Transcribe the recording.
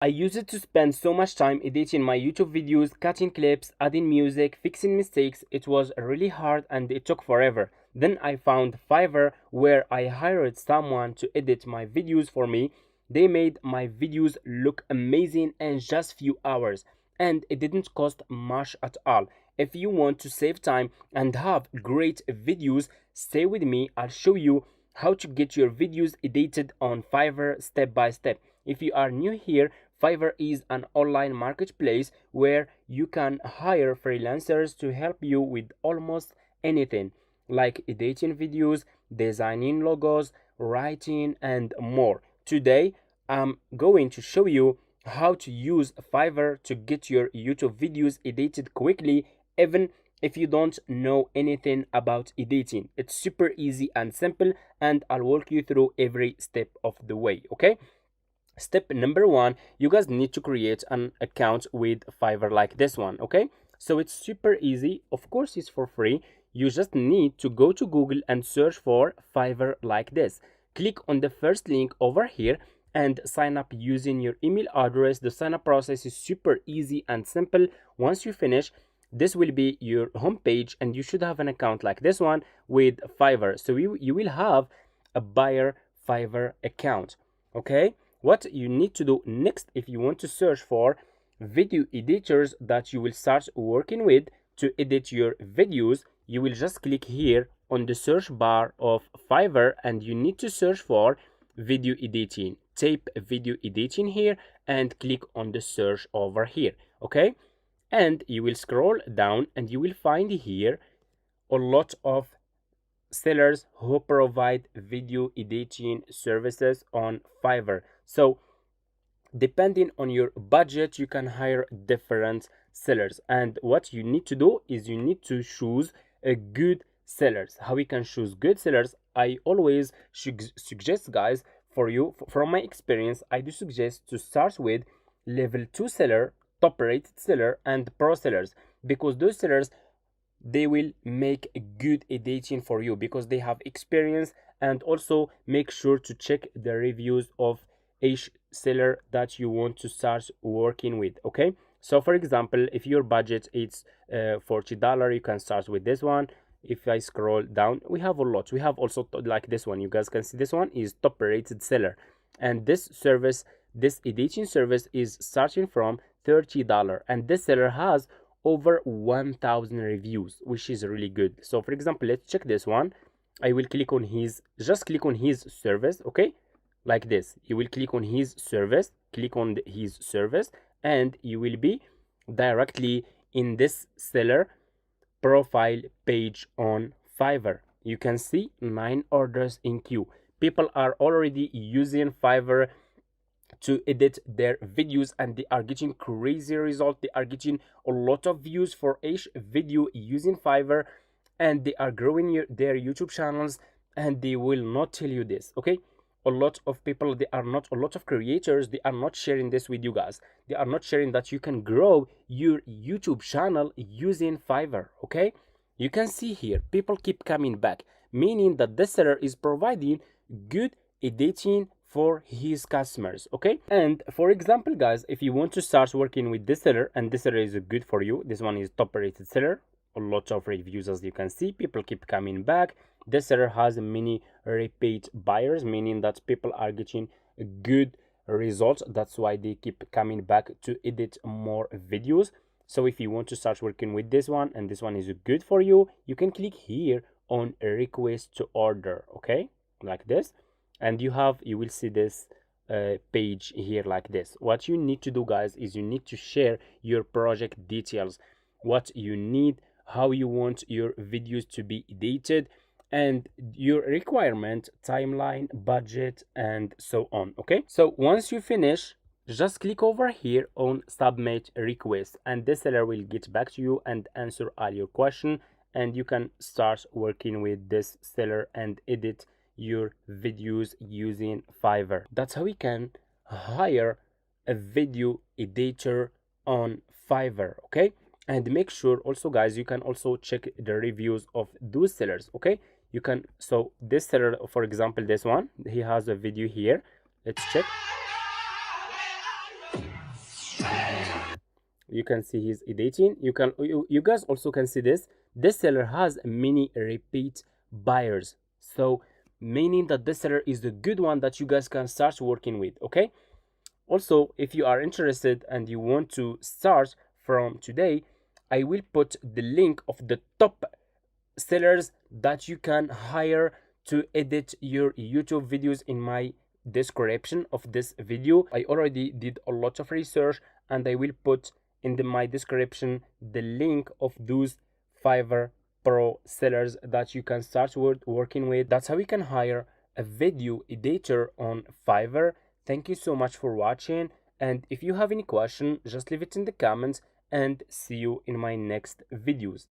I used to spend so much time editing my YouTube videos, cutting clips, adding music, fixing mistakes. It was really hard and it took forever. Then I found Fiverr where I hired someone to edit my videos for me. They made my videos look amazing in just few hours and it didn't cost much at all. If you want to save time and have great videos, stay with me. I'll show you how to get your videos edited on Fiverr step by step. If you are new here, Fiverr is an online marketplace where you can hire freelancers to help you with almost anything like editing videos, designing logos, writing, and more. Today, I'm going to show you how to use Fiverr to get your YouTube videos edited quickly, even if you don't know anything about editing. It's super easy and simple, and I'll walk you through every step of the way, okay? Step number one, you guys need to create an account with Fiverr like this one, okay? So it's super easy. Of course, it's for free. You just need to go to Google and search for Fiverr like this. Click on the first link over here and sign up using your email address. The sign up process is super easy and simple. Once you finish, this will be your homepage and you should have an account like this one with Fiverr. So you will have a buyer Fiverr account, okay? What you need to do next, if you want to search for video editors that you will start working with to edit your videos, you will just click here on the search bar of Fiverr and you need to search for video editing. Type video editing here and click on the search over here, okay? And you will scroll down and you will find here a lot of sellers who provide video editing services on Fiverr. So depending on your budget, you can hire different sellers, and what you need to do is you need to choose a good sellers. How we can choose good sellers? I always suggest, guys, for you, from my experience, I do suggest to start with level 2 seller, top rated seller, and pro sellers, because those sellers, they will make a good editing for you because they have experience. And also make sure to check the reviews of each seller that you want to start working with, okay? So for example, if your budget is $40, you can start with this one. If I scroll down, we have a lot. We have also like this one. You guys can see this one is top rated seller, and this service, this editing service, is starting from $30, and this seller has over 1,000 reviews, which is really good. So for example, let's check this one. I will click on his, just click on his service, okay? Like this, you will click on his service, click on his service, and you will be directly in this seller profile page on Fiverr. You can see 9 orders in queue. People are already using Fiverr to edit their videos and they are getting crazy results. They are getting a lot of views for each video using Fiverr, and they are growing their YouTube channels, and they will not tell you this, okay? A lot of people, they are not, a lot of creators, they are not sharing this with you guys. They are not sharing that you can grow your YouTube channel using Fiverr, okay? You can see here people keep coming back, meaning that the seller is providing good editing for his customers, okay? And for example, guys, if you want to start working with this seller and this seller is good for you, this one is top rated seller, a lot of reviews, as you can see, people keep coming back. This seller has many repeat buyers, meaning that people are getting good results. That's why they keep coming back to edit more videos. So if you want to start working with this one and this one is good for you, you can click here on request to order, okay? Like this, and you will see this page here like this. What you need to do, guys, is you need to share your project details, what you need, how you want your videos to be edited, and your requirement, timeline, budget, and so on, okay? So once you finish, just click over here on submit request, and the seller will get back to you and answer all your question, and you can start working with this seller and edit your videos using Fiverr. That's how we can hire a video editor on Fiverr, okay? And make sure also, guys, you can also check the reviews of those sellers, okay? You can, so this seller, for example, this one, he has a video here. Let's check. You can see he's editing. You guys also can see this seller has many repeat buyers, so meaning that this seller is the good one that you guys can start working with. Okay, also if you are interested and you want to start from today, I will put the link of the top sellers that you can hire to edit your YouTube videos in my description of this video. I already did a lot of research, and I will put in my description the link of those Fiverr Pro sellers that you can start working with. That's how you can hire a video editor on Fiverr. Thank you so much for watching, and if you have any question, just leave it in the comments, and see you in my next videos.